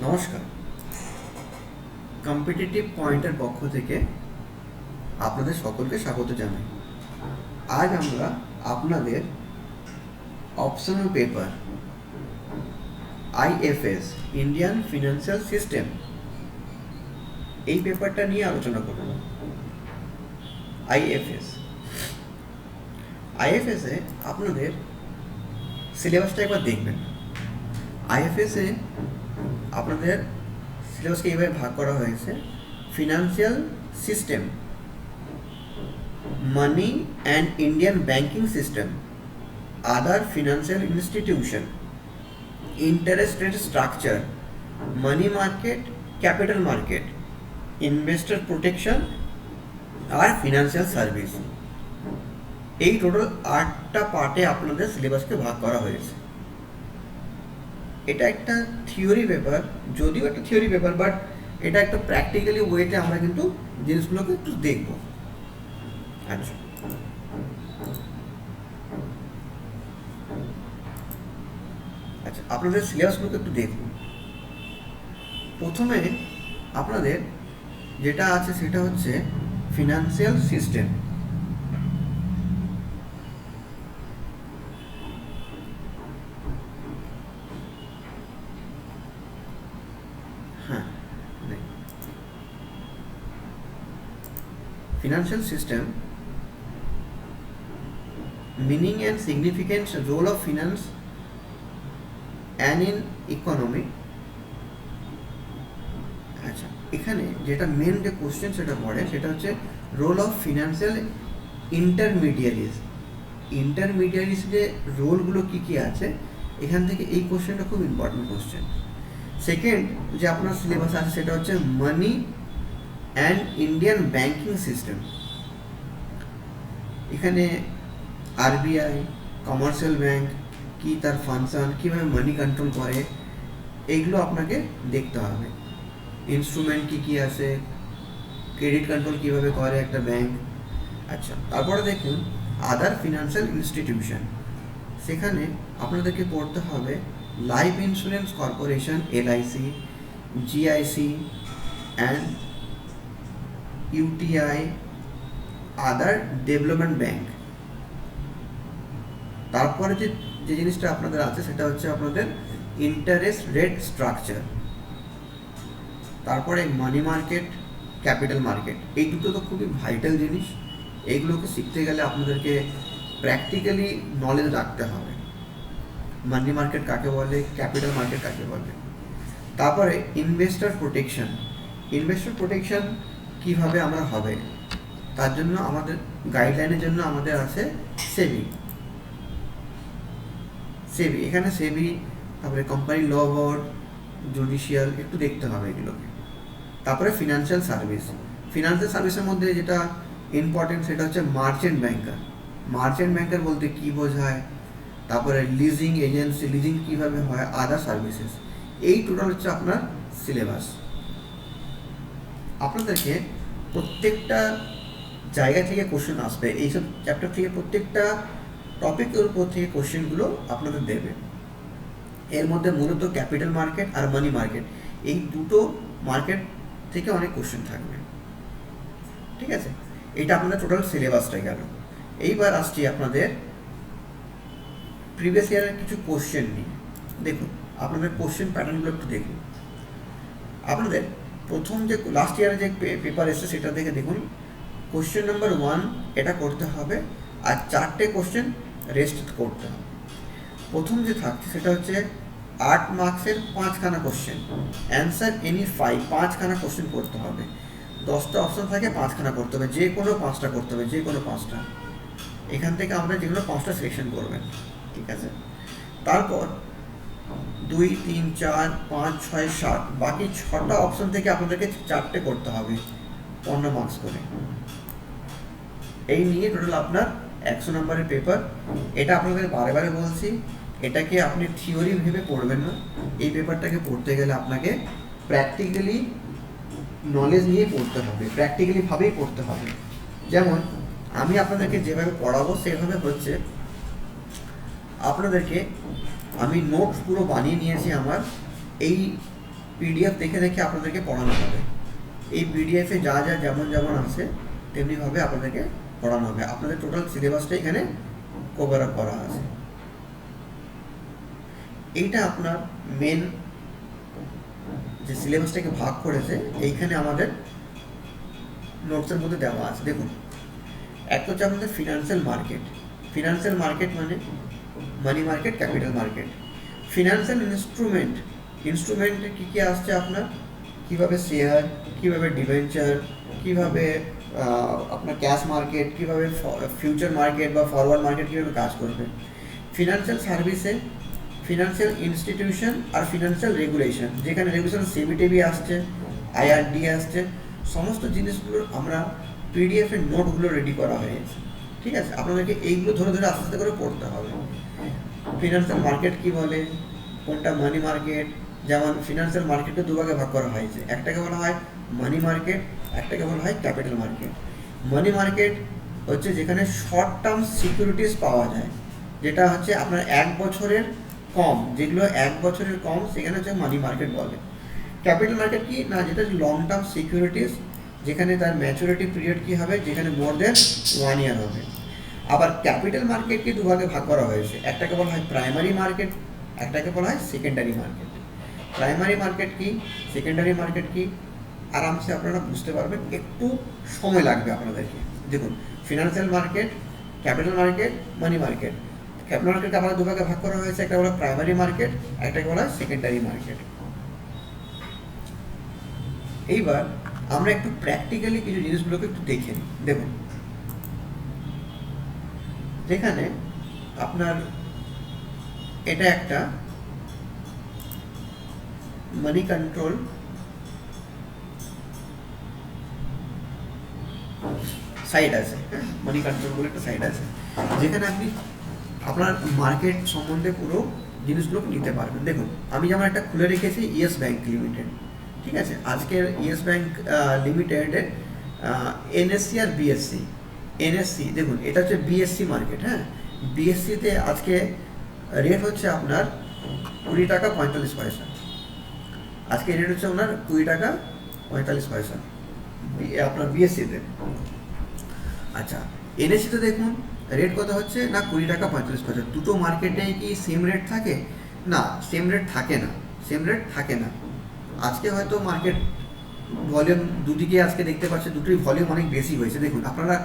নমস্কার, কম্পিটিটিভ পয়েন্টের পক্ষ থেকে আপনাদের সকলকে স্বাগত জানাই। আজ আমরা আপনাদের optional paper IFS Indian financial system এই পেপারটা নিয়ে আলোচনা করব। আইএফএসে আপনাদের সিলেবাসটা একবার দেখবেন। আইএফএসে আপনাদের সিলেবাসকে এইভাবে ভাগ করা হয়েছে: financial system, money and Indian banking system, other financial institution, interest rate structure, money market, capital market, investor protection আর ফিনান্সিয়াল সার্ভিস। এই টোটাল 8টা পার্টে আপনাদের সিলেবাসকে ভাগ করা হয়েছে। এটা একটা থিওরি পেপার, যদিও একটা থিওরি পেপার, বাট এটা একটা প্র্যাকটিক্যালি ওয়েতে আমরা কিন্তু জিনিসগুলোকে একটু দেখব। আচ্ছা, আপনাদের সিলেবাসগুলোকে একটু দেখুন। প্রথমে আপনাদের যেটা আছে সেটা হচ্ছে financial system. Financial system, meaning and significance, role of finance and in economy। আচ্ছা, এখানে যেটা মেন যে কোশ্চেন সেটা পড়ে সেটা হচ্ছে রোল অফ ফিনান্সিয়াল ইন্টারমিডিয়ারিজ যে রোলগুলো কী কী আছে, এখান থেকে এই কোশ্চেনটা খুব ইম্পর্টেন্ট কোশ্চেন। সেকেন্ড যে আপনার সিলেবাস আছে সেটা হচ্ছে মানি অ্যান্ড ইন্ডিয়ান ব্যাংকিং সিস্টেম। এখানে আরবিআই, কমার্শিয়াল ব্যাংক কি, তার ফাংশন, কীভাবে মানি কন্ট্রোল করে, এইগুলো আপনাকে দেখতে হবে। ইনস্ট্রুমেন্ট কী কী আছে, ক্রেডিট কন্ট্রোল কীভাবে করে একটা ব্যাংক। আচ্ছা, তারপরে দেখুন আদার ফিনান্সিয়াল ইনস্টিটিউশন। সেখানে আপনাদেরকে পড়তে হবে life insurance corporation, LIC, GIC and UTI, other development bank. তারপরে যে জিনিসটা আপনাদের আছে সেটা হচ্ছে আপনাদের ইন্টারেস্ট রেট স্ট্রাকচার। তারপরে মানি মার্কেট, ক্যাপিটাল মার্কেট। এই দুটো তো খুবই ভাইটাল জিনিস। এইগুলোকে শিখতে গেলে আপনাদেরকে প্র্যাকটিক্যালি নলেজ রাখতে হবে। মানি মার্কেট কাকে বলে, ক্যাপিটাল মার্কেট কাকে বলে। তারপরে ইনভেস্টর প্রোটেকশন কীভাবে আমরা হবে, তার জন্য আমাদের গাইডলাইনের জন্য আমাদের আছে সেবি। এখানে সেবি, তারপরে কোম্পানি ল বোর্ড, জুডিশিয়াল, একটু দেখতে হবে এগুলোকে। তারপরে ফিনান্সিয়াল সার্ভিসের মধ্যে যেটা ইম্পর্টেন্ট সেটা হচ্ছে মার্চেন্ট ব্যাংকার বলতে কী বোঝায়, তারপরে লিজিং এজেন্সি, লিজিং কীভাবে হয়, আদার সার্ভিসেস। এই টোটাল হচ্ছে আপনার সিলেবাস। আপনাদেরকে প্রত্যেকটা জায়গা থেকে কোশ্চেন আসবে, এইসব চ্যাপ্টার থেকে প্রত্যেকটা টপিকের উপর থেকে কোশ্চেনগুলো আপনাদের দেবে। এর মধ্যে মূলত ক্যাপিটাল মার্কেট আর মানি মার্কেট, এই দুটো মার্কেট থেকে অনেক কোশ্চেন থাকবে। ঠিক আছে, এটা আপনাদের টোটাল সিলেবাসটাই গেল। এইবার আসছি আপনাদের প্রিভিয়াস ইয়ারের কিছু কোশ্চেন নিয়ে। দেখুন আপনাদের কোশ্চেন প্যাটার্নগুলো একটু দেখুন। আপনাদের প্রথম যে লাস্ট ইয়ারে যে পেপার এসেছে সেটা দেখে দেখুন, কোশ্চেন নাম্বার 1 এটা করতে হবে, আর 4টে কোশ্চেন রেস্ট করতে হবে। প্রথম যে থাকছে সেটা হচ্ছে 8 মার্কসের 5খানা কোশ্চেন, অ্যান্সার এনি 5খানা কোশ্চেন করতে হবে। 10টা অপশন থাকে, 5খানা করতে হবে, যে কোনো 5টা করতে হবে, যে কোনো 5টা। এখান থেকে আমরা যেগুলো 5টা সিলেকশন করবেন। ঠিক আছে, তারপর 2, 3, 4, 5, 6, 7 বাকি 6টা অপশন থেকে আপনাদেরকে 4টে করতে হবে, 15 মার্কস করে। এই নিয়ে টোটাল আপনার 100 নম্বরের পেপার। এটা আপনাদের বারে বারে বলছি, এটাকে আপনি থিওরি ভেবে পড়বেন না। এই পেপারটাকে পড়তে গেলে আপনাকে প্র্যাকটিক্যালি নলেজ নিয়ে পড়তে হবে, প্র্যাকটিক্যালি ভাবেই পড়তে হবে। যেমন আমি আপনাদেরকে যেভাবে পড়াবো সেভাবে হচ্ছে, আপনাদেরকে আমি নোটস পুরো বানিয়ে নিয়েছি আমার এই পিডিএফ দেখে দেখে আপনাদেরকে পড়ানো হবে। এই পিডিএফে যা যা যেমন যেমন আছে তেমনিভাবে আপনাদেরকে পড়ানো হবে। আপনাদের টোটাল সিলেবাসটা এখানে কভার আপ করা আছে। এইটা আপনার মেন যে সিলেবাসটাকে ভাগ করেছে এইখানে আমাদের নোটসের মধ্যে দেওয়া আছে। দেখুন, এক হচ্ছে আমাদের ফিনান্সিয়াল মার্কেট। ফিনান্সিয়াল মার্কেট মানে money market, capital market. Financial ইনস্ট্রুমেন্টে কী কী আসছে আপনার, কীভাবে শেয়ার, কীভাবে ডিবেঞ্চার, কীভাবে আপনার ক্যাশ মার্কেট, কীভাবে ফিউচার মার্কেট বা ফরওয়ার্ড মার্কেট কীভাবে কাজ করবে। ফিনান্সিয়াল সার্ভিসে ফিনান্সিয়াল ইনস্টিটিউশন আর ফিনান্সিয়াল রেগুলেশন, যেখানে রেগুলেশন সিবিটিভি আসছে, আইআরডি আসছে, সমস্ত জিনিসগুলোর আমরা পিডিএফের নোটগুলো রেডি করা হয়েছে। ঠিক আছে, আপনাদেরকে এইগুলো ধরে ধরে আস্তে আস্তে করে পড়তে হবে। ফিনান্সিয়াল মার্কেট কি বলে, কোনটা মানি মার্কেট, যেমন ফিনান্সিয়াল মার্কেটকে দুভাগে ভাগ করা হয়েছে, একটাকে বলা হয় মানি মার্কেট, একটাকে বলা হয় ক্যাপিটাল মার্কেট। মানি মার্কেট হচ্ছে যেখানে শর্ট টার্ম সিকিউরিটিস পাওয়া যায়, যেটা হচ্ছে আপনার 1 বছরের কম, যেগুলো 1 বছরের কম সেখানে হচ্ছে মানি মার্কেট বলে। ক্যাপিটাল মার্কেট কি না, যেটা লং টার্ম সিকিউরিটিস, যেখানে তার ম্যাচুরিটি পিরিয়ড কি হবে, যেখানে মোর দেন 1 ইয়ার হবে। আবার ক্যাপিটাল মার্কেটকে দুভাগে ভাগ করা হয়েছে, একটাকে বলা হয় প্রাইমারি মার্কেট, একটাকে বলা হয় সেকেন্ডারি মার্কেট। প্রাইমারি মার্কেট কি, সেকেন্ডারি মার্কেট কি, আরামসে আপনারা বুঝতে পারবেন, একটু সময় লাগবে আপনাদেরকে। দেখুন, ফিনান্সিয়াল মার্কেট, ক্যাপিটাল মার্কেট, মানি মার্কেট। ক্যাপিটাল মার্কেটকে আবার দুভাগে ভাগ করা হয়েছে, একটা বলা প্রাইমারি মার্কেট, একটাকে বলা হয় সেকেন্ডারি মার্কেট। এইবার আমরা একটু প্র্যাকটিক্যালি কিছু জিনিসগুলোকে একটু দেখে নিই। দেখুন, যেখানে আপনার এটা একটা মানি কন্ট্রোল সাইট আছে, হ্যাঁ, মানি কন্ট্রোল বলে একটা সাইট আছে, যেখানে আপনি আপনার মার্কেট সম্বন্ধে পুরো জিনিসগুলোকে নিতে পারবেন। দেখুন, আমি যেমন একটা খুলে রেখেছি ইয়েস ব্যাংক লিমিটেড। ঠিক আছে, আজকের ইয়েস ব্যাংক লিমিটেডের এনএসসি আর বিএসসি। এনএসসি দেখুন, এটা হচ্ছে বিএসসি মার্কেট। হ্যাঁ, বিএসসিতে আজকে রেট হচ্ছে আপনার 20 টাকা 45 পয়সা। আজকে রেট হচ্ছে আপনার 20 টাকা 45 পয়সা আপনার বিএসসিতে। আচ্ছা, এনএসসিতে দেখুন রেট কত হচ্ছে না, 20 টাকা 45 পয়সা। দুটো মার্কেটে কি সেম রেট থাকে না? সেম রেট থাকে না, সেম রেট থাকে না। আজকে হয়তো মার্কেট ভলিউম দুদিকে আজকে দেখতে পাচ্ছেন, দুটোই ভলিউম অনেক বেশি হয়েছে। দেখুন, আপনারা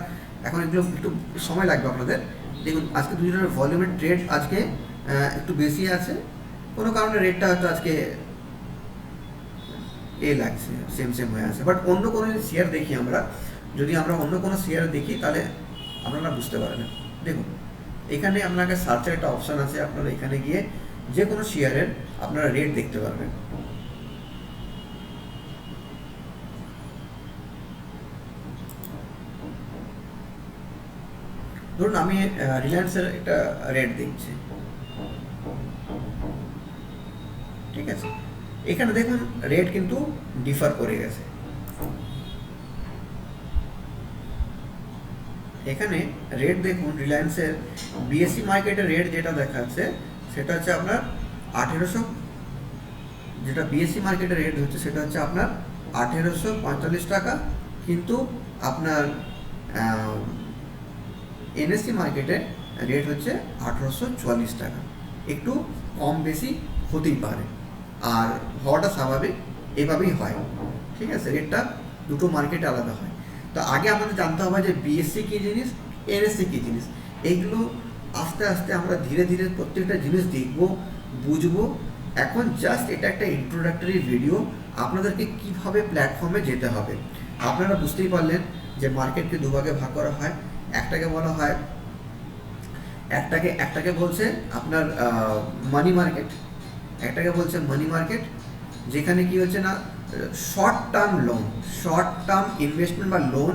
এখন এগুলো একটু সময় লাগবে আপনাদের। দেখুন, আজকে দুজনের ভলিউমের ট্রেড আজকে একটু বেশি আছে, কোনো কারণে রেটটা হয়তো আজকে লাগছে, সেম হয়ে আছে। বাট অন্য কোনো শেয়ার দেখি আমরা, যদি আমরা অন্য কোনো শেয়ার দেখি তাহলে আপনারা বুঝতে পারবেন। দেখুন, এখানে আপনাকে সার্চের একটা অপশান আছে, আপনারা এখানে গিয়ে যে কোনো শেয়ারের আপনারা রেট দেখতে পারবেন। ধরুন আমি রিলায়েন্সের একটা রেট দেখছি। ঠিক আছে, এখানে দেখুন রেট কিন্তু ডিফার করে গেছে। এখানে রেট দেখুন, রিলায়েন্সের বিএসসি মার্কেটের রেট যেটা দেখাচ্ছে সেটা হচ্ছে আপনার 1800, যেটা বিএসসি মার্কেটের রেট হচ্ছে সেটা হচ্ছে আপনার 1845 টাকা, কিন্তু আপনার এনএসসি মার্কেটে রেট হচ্ছে 1844 টাকা। একটু কম বেশি হতেই পারে, আর হওয়াটা স্বাভাবিক, এভাবেই হয়। ঠিক আছে, রেটটা দুটো মার্কেটে আলাদা হয়। তো আগে আমাদের জানতে হবে যে বিএসসি কী জিনিস, এনএসসি কী জিনিস। এইগুলো আস্তে আস্তে আমরা ধীরে ধীরে প্রত্যেকটা জিনিস দেখবো, বুঝবো। এখন জাস্ট এটা একটা ইন্ট্রোডাক্টরি ভিডিও, আপনাদেরকে কীভাবে প্ল্যাটফর্মে যেতে হবে। আপনারা বুঝতেই পারলেন যে মার্কেটকে দুভাগে ভাগ করা হয়। একটাকে বলা হয়, একটাকে বলছে আপনার মানি মার্কেট, একটাকে বলছে মানি মার্কেট, যেখানে কি হচ্ছে না short term loan, short term investment বা লোন,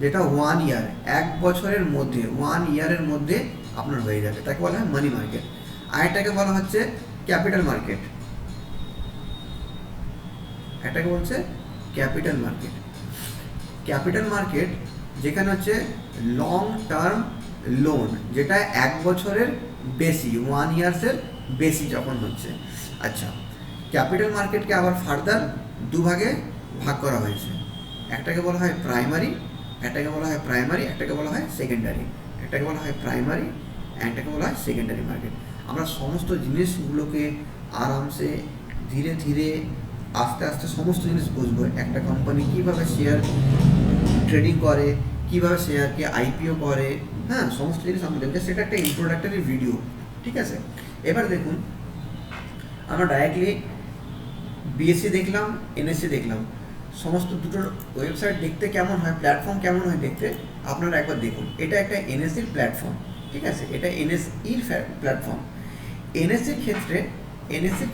যেটা 1 ইয়ার, 1 বছরের মধ্যে, 1 ইয়ারের মধ্যে আপনার হয়ে যাবে, তাকে বলা হয় মানি মার্কেট। আরেকটাকে বলা হচ্ছে ক্যাপিটাল মার্কেট, এটাকে বলছে ক্যাপিটাল মার্কেট। ক্যাপিটাল মার্কেট যেখানে হচ্ছে লং টার্ম লোন, যেটা 1 বছরের বেশি, 1 ইয়ার্সের বেশি যখন হচ্ছে। আচ্ছা, ক্যাপিটাল মার্কেটকে আবার ফার্দার দুভাগে ভাগ করা হয়েছে, একটাকে বলা হয় প্রাইমারি, একটাকে বলা হয় প্রাইমারি, একটাকে বলা হয় সেকেন্ডারি, একটাকে বলা হয় প্রাইমারি, একটাকে বলা হয় সেকেন্ডারি মার্কেট। আমরা সমস্ত জিনিসগুলোকে আরামসে ধীরে ধীরে আস্তে আস্তে সমস্ত জিনিস বুঝবো। একটা কোম্পানি কীভাবে শেয়ার ট্রেডিং করে, কীভাবে শেয়ারকে আইপিও করে, হ্যাঁ, সমস্ত জিনিস আমরা দেখবো। সেটা একটা ইন্ট্রোডাক্টরি ভিডিও, ঠিক আছে। এবার দেখুন, আমরা ডাইরেক্টলি বিএসসি দেখলাম, এনএসসি দেখলাম, সমস্ত দুটোর ওয়েবসাইট দেখতে কেমন হয়, প্ল্যাটফর্ম কেমন হয় দেখতে, আপনারা একবার দেখুন। এটা একটা এনএসসির প্ল্যাটফর্ম, ঠিক আছে, এটা এনএসইর প্ল্যাটফর্ম। এনএসসির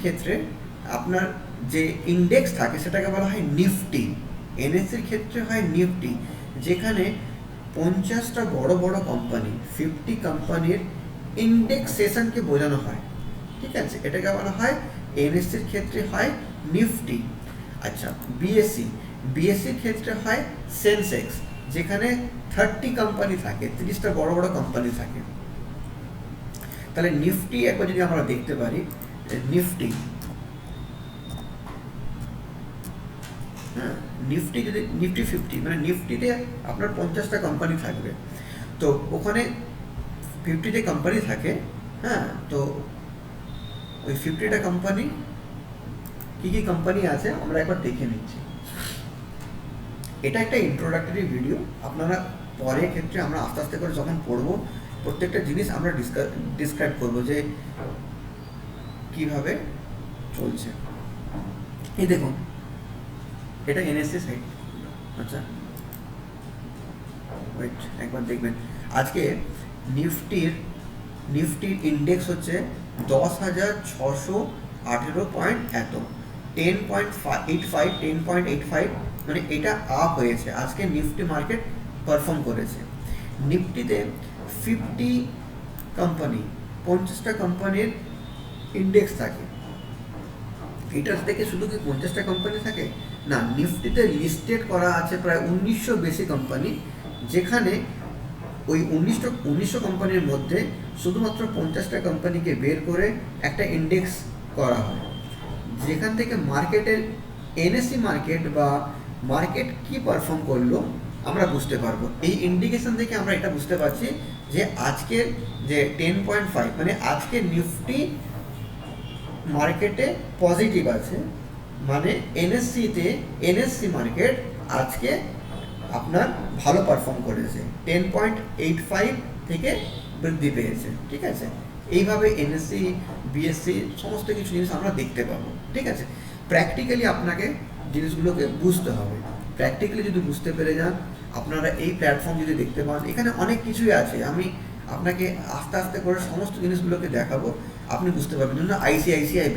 ক্ষেত্রে আপনার যে ইন্ডেক্স থাকে সেটাকে বলা হয় নিফটি। এনএসসির ক্ষেত্রে হয় নিফটি, যেখানে 50টা বড় বড় কোম্পানি, 50 কোম্পানির ইন্ডেক্সেশনকে বোঝানো হয়, ঠিক আছে, এটাকে বলা হয় এনএসসির ক্ষেত্রে হয় নিফটি। আচ্ছা, বিএসসির ক্ষেত্রে হয় সেন্সেক্স, যেখানে 30 কোম্পানি থাকে, 30টা বড় বড় কোম্পানি থাকে। তাহলে নিফটি একবার যদি আমরা দেখতে পারি, নিফটি, হ্যাঁ, নিফটি যদি নিফটি 50, মানে নিফটিতে আপনার 50টা কোম্পানি থাকবে, তো ওখানে 50টা কোম্পানি থাকে, হ্যাঁ, তো ওই 50টা কোম্পানি কী কী কোম্পানি আছে আমরা একবার দেখে নিচ্ছি। এটা একটা ইন্ট্রোডাক্টরি ভিডিও, আপনারা পরে ক্ষেত্রে আমরা আস্তে আস্তে করে যখন পড়বো প্রত্যেকটা জিনিস আমরা ডিসক্রাইব করবো যে কিভাবে চলছে। এই দেখুন, এটা এনএসসি সাইট। আচ্ছা, ওয়েট, একবার দেখবেন। আজকে নিফটির ইন্ডেক্স হচ্ছে 10,618 পয়েন্ট, এত 10.85, মানে এটা আপ হয়েছে। আজকে নিফটি মার্কেট পারফর্ম করেছে। নিফটিতে 50 কোম্পানি, 50টা কোম্পানির ইন্ডেক্স থাকে। এটার থেকে শুধু কি 50টা কোম্পানি থাকে না, নিফটিতে লিস্টেড করা আছে প্রায় 1900 বেশি কোম্পানি, যেখানে ওই 1900 কোম্পানির মধ্যে শুধুমাত্র 50টা কোম্পানিকে বের করে একটা ইন্ডেক্স করা হয়, যেখান থেকে মার্কেটের এনএসসি মার্কেট বা মার্কেট কি পারফর্ম করলো আমরা বুঝতে পারবো। এই ইন্ডিকেশন থেকে আমরা এটা বুঝতে পারছি যে আজকের যে 10.5, মানে আজকে নিফটি মার্কেটে পজিটিভ আছে, মানে এনএসসি মার্কেট আজকে আপনার ভালো পারফর্ম করেছে, 10.85 থেকে বৃদ্ধি পেয়েছে, ঠিক আছে। এইভাবে এনএসসি, বিএসসি সমস্ত কিছু জিনিস আমরা দেখতে পাবো, ঠিক আছে। প্র্যাকটিক্যালি আপনাকে জিনিসগুলোকে বুঝতে হবে। প্র্যাকটিক্যালি যদি বুঝতে পেরে যান, আপনারা এই প্ল্যাটফর্ম যদি দেখতে পান, এখানে অনেক কিছুই আছে, আমি আপনাকে আস্তে আস্তে করে সমস্ত জিনিসগুলোকে দেখাবো, আপনি বুঝতে পারবেন। জন্য আইসিআইসিআই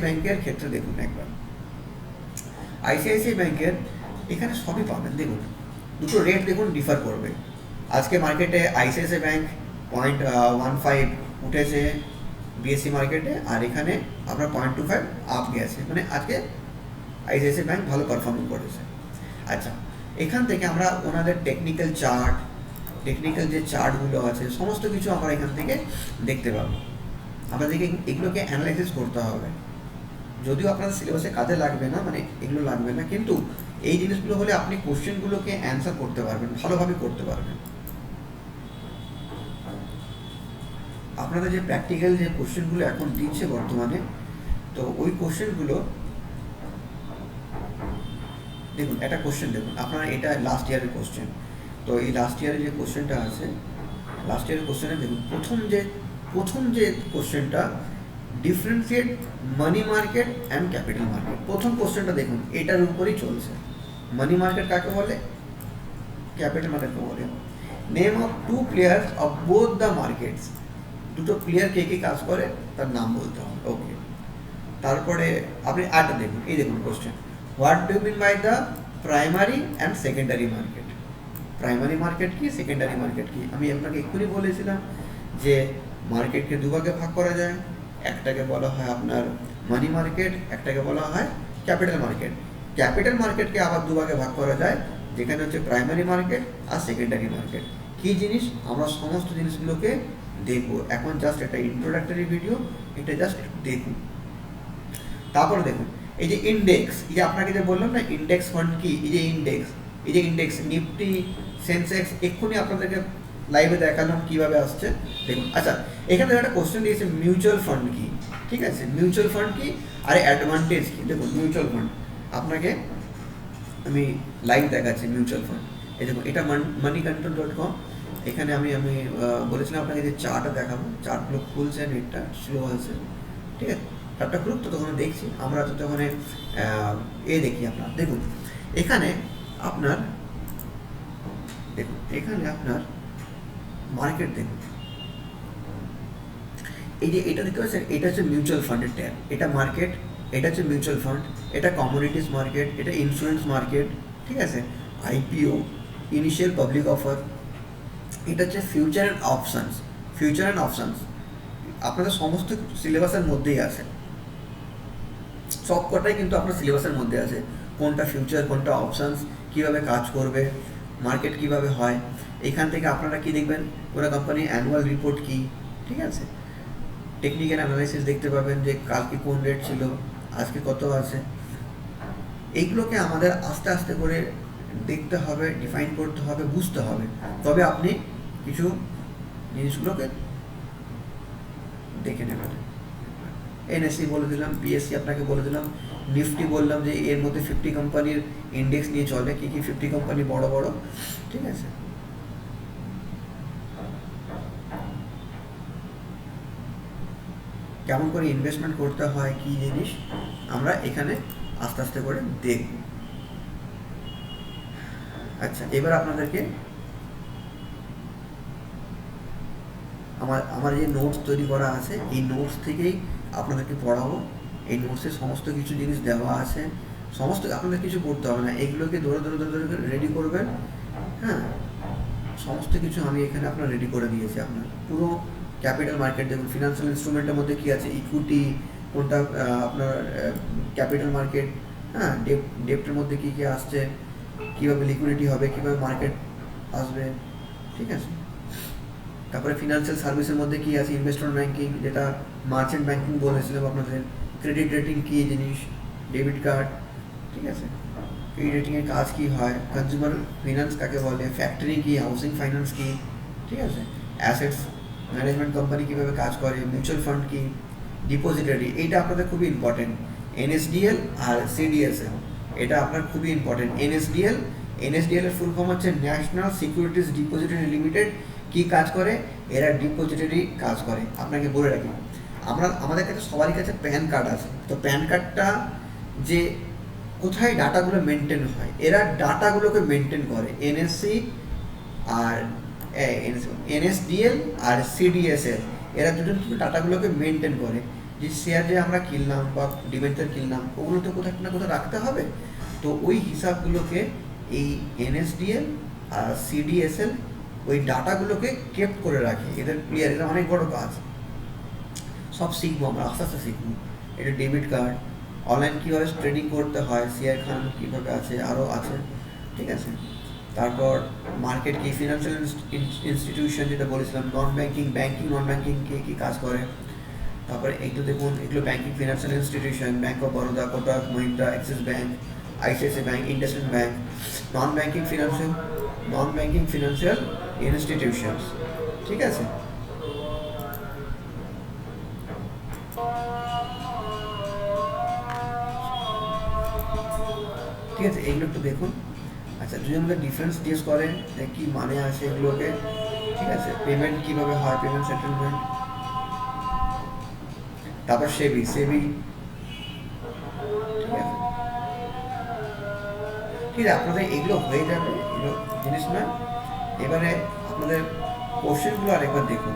ব্যাংকের ক্ষেত্রে দেখুন একবার। আইসিআইসিআই ব্যাংকের এখানে সবই পাবেন। দেখুন, দুটো রেট দেখুন ডিফার করবে। আজকে মার্কেটে আইসিআইসিআই ব্যাংক 0.15 উঠেছে বিএসসি মার্কেটে, আর এখানে আপনার 0.25 আপ গেছে, মানে আজকে আইসিআইসিআই ব্যাংক ভালো পারফর্মিং করেছে। আচ্ছা, এখান থেকে আমরা ওনাদের টেকনিক্যাল যে চার্টগুলো আছে সমস্ত কিছু আমরা এখান থেকে দেখতে পাবো। আপনাদেরকে এগুলোকে অ্যানালাইসিস করতে হবে, যদিও আপনাদের সিলেবাসে কাজে লাগবে না, মানে এগুলো লাগবে না, কিন্তু এই জিনিসগুলো হলে আপনি কোশ্চেনগুলোকে অ্যান্সার করতে পারবেন, ভালোভাবে করতে পারবেন। আপনাদের যে প্র্যাকটিক্যাল যে কোশ্চেনগুলো এখন দিচ্ছে বর্তমানে, তো ওই কোশ্চেনগুলো দেখুন। একটা কোশ্চেন দেখুন, আপনারা এটা লাস্ট ইয়ারের কোশ্চেন, তো এই লাস্ট ইয়ারের যে কোশ্চেনটা আছে, লাস্ট ইয়ারের কোশ্চেনে দেখুন, প্রথম যে কোশ্চেনটা, differentiate money market and capital market. প্রথম কোশ্চেনটা দেখুন, এটার উপরেই চলছে। মানি মার্কেট কাকে বলে, ক্যাপিটাল মার্কেটকে বলে। Name of 2 players of both the markets. দুটো প্লেয়ার কে কে কাজ করে তার নাম বলতে হবে, ওকে। তারপরে আপনি আটটা দেখুন, এই দেখুন question, what do mean by the primary and secondary market. Primary market কি, সেকেন্ডারি মার্কেট কি? আমি আপনাকে এক্ষুনি বলেছিলাম যে মার্কেটকে দুভাগে ভাগ করা যায়, একটাকে বলা হয় আপনার মানি মার্কেট, একটাকে বলা হয় ক্যাপিটাল মার্কেট। ক্যাপিটাল মার্কেটকে আবার দুভাগে ভাগ করা যায়, যেখানে হচ্ছে প্রাইমারি মার্কেট আর সেকেন্ডারি মার্কেট। কী জিনিস, আমরা সমস্ত জিনিসগুলোকে দেখবো। এখন জাস্ট একটা ইন্ট্রোডাক্টরি ভিডিও, এটা জাস্ট দেখুন। তারপরে দেখুন এই যে ইন্ডেক্স, এই যে আপনাকে যে বললাম না ইন্ডেক্স ফান্ড কি, এই যে ইন্ডেক্স নিফটি সেন্সেক্স এক্ষুনি আপনাদেরকে লাইভে দেখালাম কীভাবে আসছে দেখুন। আচ্ছা এখানে একটা কোশ্চেন দিয়েছে মিউচুয়াল ফান্ড কি, ঠিক আছে মিউচুয়াল ফান্ড কি আর অ্যাডভান্টেজ কি। দেখুন মিউচুয়াল ফান্ড আপনাকে আমি লাইভ দেখাচ্ছি মিউচুয়াল ফান্ড। এই দেখুন এটা moneycontrol.com, এখানে আমি বলেছিলাম আপনাকে যে চার্টটা দেখাবো, চার্টগুলো খুলছে, নেটটা স্লো আছে, ঠিক আছে চার্টটা খুলুক তো তখন দেখছি আমরা তো তখন দেখি আপনার দেখুন এখানে আপনার মার্কেট দেখুন, এই যে এটা দেখতে পাচ্ছেন এটা হচ্ছে মিউচুয়াল ফান্ডের ট্যাব, এটা মার্কেট, এটা হচ্ছে মিউচুয়াল ফান্ড, এটা কমোডিটিস মার্কেট, এটা ইন্স্যুরেন্স মার্কেট, ঠিক আছে আইপিও ইনিশিয়াল পাবলিক অফার, এটা হচ্ছে ফিউচার অ্যান্ড অপশানস আপনাদের সমস্ত সিলেবাসের মধ্যেই আছে, সব কটাই কিন্তু আপনার সিলেবাসের মধ্যে আছে, কোনটা ফিউচার কোনটা অপশানস, কীভাবে কাজ করবে, মার্কেট কীভাবে হয়। এখান থেকে আপনারা কি দেখবেন কোনো কোম্পানির অ্যানুয়াল রিপোর্ট কী, ঠিক আছে টেকনিক্যাল অ্যানালাইসিস দেখতে পাবেন যে কালকে কোন রেট ছিল আজকে কত আছে। এইগুলোকে আমাদের আস্তে আস্তে করে দেখতে হবে, ডিফাইন করতে হবে, বুঝতে হবে, তবে আপনি কিছু জিনিসগুলোকে দেখে নেবেন। এনএসসি বলে দিলাম, বিএসসি আপনাকে বলে দিলাম, নিফটি বললাম যে এর মধ্যে 50 কোম্পানির ইন্ডেক্স নিয়ে চলে, কী 50 কোম্পানি বড় বড়, ঠিক আছে কেমন করে ইনভেস্টমেন্ট করতে হয় কী জিনিস আমরা এখানে আস্তে আস্তে করে দেখব। আচ্ছা এবার আপনাদেরকে আমার যে নোটস তৈরি করা আছে এই নোটস থেকেই আপনাদেরকে পড়াবো, এই নোটসে সমস্ত কিছু জিনিস দেওয়া আছে, সমস্ত আপনাদের কিছু করতে হবে না, এগুলোকে ধরে রেডি করবেন। হ্যাঁ সমস্ত কিছু আমি এখানে আপনার রেডি করে দিয়েছি। আপনার পুরো ক্যাপিটাল মার্কেট দেখুন, ফিনান্সিয়াল ইনস্ট্রুমেন্টের মধ্যে কী আছে, ইকুইটি কোনটা, আপনার ক্যাপিটাল মার্কেট, হ্যাঁ ডেপ্টের মধ্যে কী কী আসছে, কীভাবে লিকুইডিটি হবে, কীভাবে মার্কেট আসবে, ঠিক আছে তারপরে ফিনান্সিয়াল সার্ভিসের মধ্যে কী আছে, ইনভেস্টমেন্ট ব্যাঙ্কিং যেটা মার্চেন্ট ব্যাঙ্কিং বলেছিলাম আপনাদের, ক্রেডিট রেটিং কী জিনিস, ডেবিট কার্ড, ঠিক আছে ক্রেডিট রেটিংয়ের কাজ কী হয়, কনজিউমার ফিনান্স কাকে বলে, ফ্যাক্টরি কী, হাউসিং ফাইন্যান্স কী, ঠিক আছে অ্যাসেটস ম্যানেজমেন্ট কোম্পানি কীভাবে কাজ করে, মিউচুয়াল ফান্ড কী, ডিপোজিটারি এইটা আপনাদের খুবই ইম্পর্টেন্ট, এনএসডিএল আর সিডিএসএল এটা আপনার খুবই ইম্পর্টেন্ট। এনএসডিএল এর ফুল ফর্ম হচ্ছে ন্যাশনাল সিকিউরিটিজ ডিপোজিটরি লিমিটেড, কী কাজ করে, এরা ডিপোজিটরি কাজ করে। আপনাকে বলে রাখি আমাদের কাছে সবারই কাছে প্যান কার্ড আছে, তো প্যান কার্ডটা যে কোথায় ডাটাগুলো মেনটেন হয়, এরা ডাটাগুলোকে মেনটেন করে, এনএসডিএল আর সিডিএসএল এরা দুজন কিন্তু ডাটাগুলোকে মেনটেন করে, যে শেয়ার যে আমরা কিনলাম বা ডিবেঞ্চার কিনলাম ওগুলো তো কোথাও না কোথাও রাখতে হবে, তো ওই হিসাবগুলোকে এই এনএসডিএল আর সিডিএসএল ওই ডাটাগুলোকে কেপ্ট করে রাখে, এদের ক্লিয়ার, এটা অনেক বড় কাজ, সব শিখবো আমরা আস্তে আস্তে শিখবো। এটা ডেবিট কার্ড, অনলাইন কীভাবে ট্রেডিং করতে হয়, শেয়ার খান কীভাবে আছে, আরও আছে, ঠিক আছে তারপর মার্কেট কি, ফিনান্সিয়াল ইনস্টিটিউশন যেটা বলেছিলাম, ব্যাঙ্কিং নন ব্যাঙ্কিং কী কাজ করে, তারপরে এগুলো দেখুন, এগুলো banking financial institution, bank of Baroda, Kotak Mahindra, Axis bank, ICICI bank, IndusInd bank, non banking financial institutions, ঠিক আছে ঠিক আছে এইগুলো একটু দেখুন। আচ্ছা যদি আমাদের ডিফারেন্স জিজ্ঞেস করেন যে কী মানে আছে এগুলোকে, ঠিক আছে পেমেন্ট কীভাবে হয়, পেমেন্ট সেটেলমেন্ট, তারপর সেবি, ঠিক আছে আপনাদের এগুলো হয়ে যাবে, এগুলো জিনিস না। এবারে আপনাদের কোশ্চেনগুলো আরেকবার দেখুন,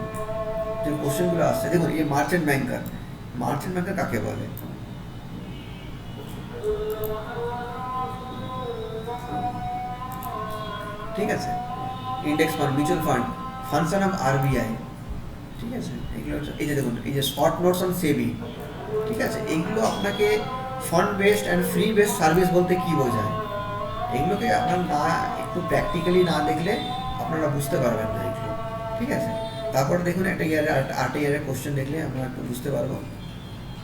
যে কোশ্চেনগুলো আসছে দেখুন, এই মার্চেন্ট ব্যাংকার কাকে বলে, ঠিক আছে index fund, mutual function of RBI, ঠিক আছে এগুলো এই যে দেখুন, এই যে স্পট নোটস অন সেবি, ঠিক আছে এইগুলো আপনাকে fund based and free based service বলতে কী বোঝায়, এগুলোকে আপনার না একটু প্র্যাকটিক্যালি না দেখলে আপনারা বুঝতে পারবেন না এগুলো, ঠিক আছে তারপরে দেখুন একটা ইয়ারের 8 ইয়ারের কোশ্চেন দেখলে আমরা একটু বুঝতে পারবো,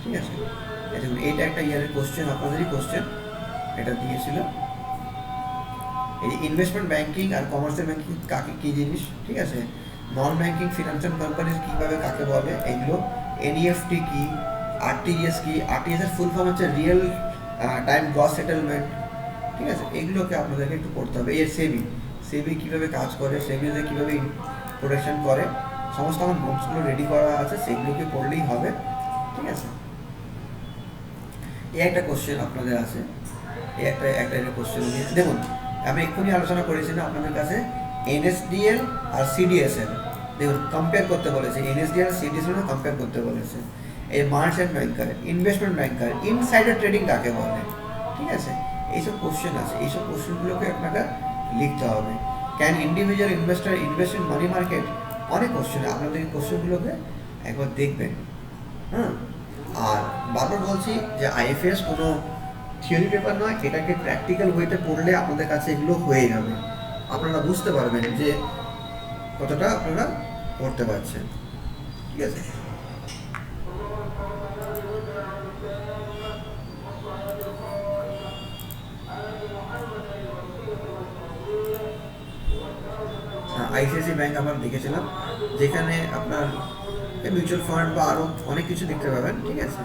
ঠিক আছে দেখুন এইটা একটা ইয়ারের কোশ্চেন, আপনাদেরই কোশ্চেন, এটা দিয়েছিল। এই যে ইনভেস্টমেন্ট ব্যাংকিং আর কমার্শিয়াল ব্যাংকিং কাকে কী জিনিস, ঠিক আছে, নন ব্যাংকিং ফিনান্সিয়াল কোম্পানিজ কীভাবে কাকে বলে এইগুলো, এনইএফটি কি, আরটিজিএস কি, আরটিজিএস এর ফুল ফর্ম হচ্ছে রিয়েল টাইম গ্রস সেটেলমেন্ট, ঠিক আছে, এগুলোকে আপনাদেরকে একটু পড়তে হবে। এর সেবি, সেবি কীভাবে কাজ করে, সেবিতে কীভাবে প্রোটেকশন করে, সমস্ত আমার নোটসগুলো রেডি করা আছে, সেগুলোকে পড়লেই হবে, ঠিক আছে। এই একটা কোশ্চেন আপনাদের আছে, এই একটা কোশ্চেন নিয়ে দেখুন, আমি এক্ষুনি আলোচনা করেছি না আপনাদের কাছে, এনএসডিএল আর সিডিএসএল, দেখুন কম্পেয়ার করতে বলেছে, এনএসডিএল আর সিডিএসএল কম্পেয়ার করতে বলেছে। এই merchant banker, investment banker, insider trading কাকে বলে, ঠিক আছে, এইসব কোশ্চেন আছে, এইসব কোশ্চেনগুলোকে আপনাকে লিখতে হবে। Can individual investor invest in money market, অনেক কোশ্চেন, আপনাদের এই কোশ্চেনগুলোকে একবার দেখবেন, হ্যাঁ। আর বারবার বলছি যে আইএফএস কোনো থিওরি পেপার নয়, এটাকে প্র্যাকটিক্যাল ওয়েতে পড়লে আপনাদের কাছে এগুলো হয়ে যাবে, আপনারা বুঝতে পারবেন যে কতটা আপনারা পড়তে পারছেন, ঠিক আছে। আইসিআইসি ব্যাংক আমরা দেখেছিলাম, যেখানে আপনার মিউচুয়াল ফান্ড বা আরও অনেক কিছু দেখতে পাবেন, ঠিক আছে।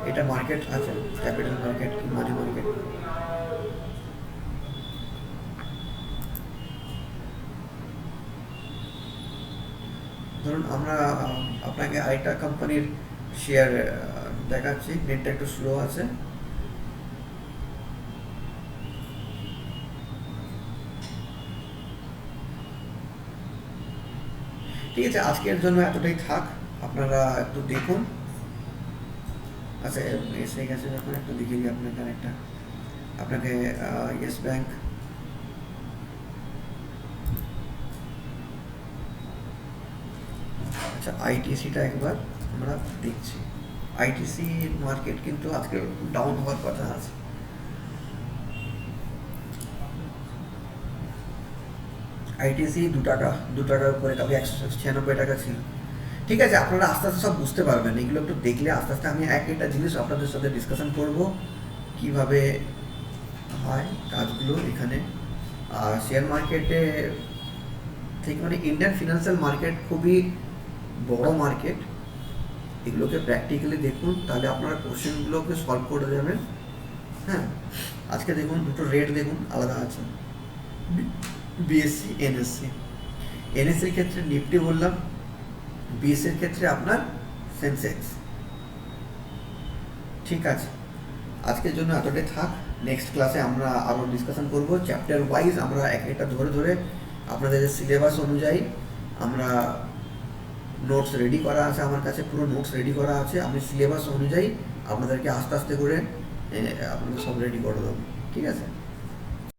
এটা মার্কেট আছে, ক্যাপিটাল মার্কেট কি মানি মার্কেট, ধরুন আমরা আপনাকে আরেকটা কোম্পানির শেয়ার দেখাচ্ছি, নেটটা একটু স্লো আছে, ঠিক আছে। আজকের জন্য এতটাই থাক, আপনারা একটু দেখুন। আচ্ছা এসে গেছে যখন একটু দেখিয়ে দিই আপনাকে আরেকটা, আপনাকে ইয়েস ব্যাংক, আচ্ছা আইটিসিটা একবার আমরা দেখছি। আইটিসি মার্কেট কিন্তু আজকে ডাউন হওয়ার কথা আছে, আইটিসি 2 টাকার উপরে, কালকে 196 টাকা ছিল, ঠিক আছে। আপনারা আস্তে আস্তে সব বুঝতে পারবেন, এগুলো একটু দেখলে আস্তে আস্তে আমি একটা জিনিস আপনাদের সাথে ডিসকাশন করব, কিভাবে হয় কাজগুলো এখানে। আর শেয়ার মার্কেটে ঠিক মানে ইন্ডিয়ান ফিনান্সিয়াল মার্কেট খুবই বড় মার্কেট, এগুলোকে প্র্যাকটিক্যালি দেখুন, তাহলে আপনারা কোশ্চেনগুলোকে সলভ করে যাবেন, হ্যাঁ। আজকে দেখুন দুটো রেট দেখুন আলাদা আছে, বিএসসি এনএসসি, এনএসসির ক্ষেত্রে নিফটি বললাম, বিএসসির ক্ষেত্রে আপনার সেন্সেক্স, ঠিক আছে। আজকের জন্য এতটাই থাক, নেক্সট ক্লাসে আমরা আরও ডিসকাশন করব চ্যাপ্টার ওয়াইজ, আমরা একটা ধরে ধরে আপনাদের সিলেবাস অনুযায়ী আমরা নোটস রেডি করা আছে, আমার কাছে পুরো নোটস রেডি করা আছে, আমি সিলেবাস অনুযায়ী আপনাদেরকে আস্তে আস্তে করে আপনাদের সব রেডি করে দেবো, ঠিক আছে।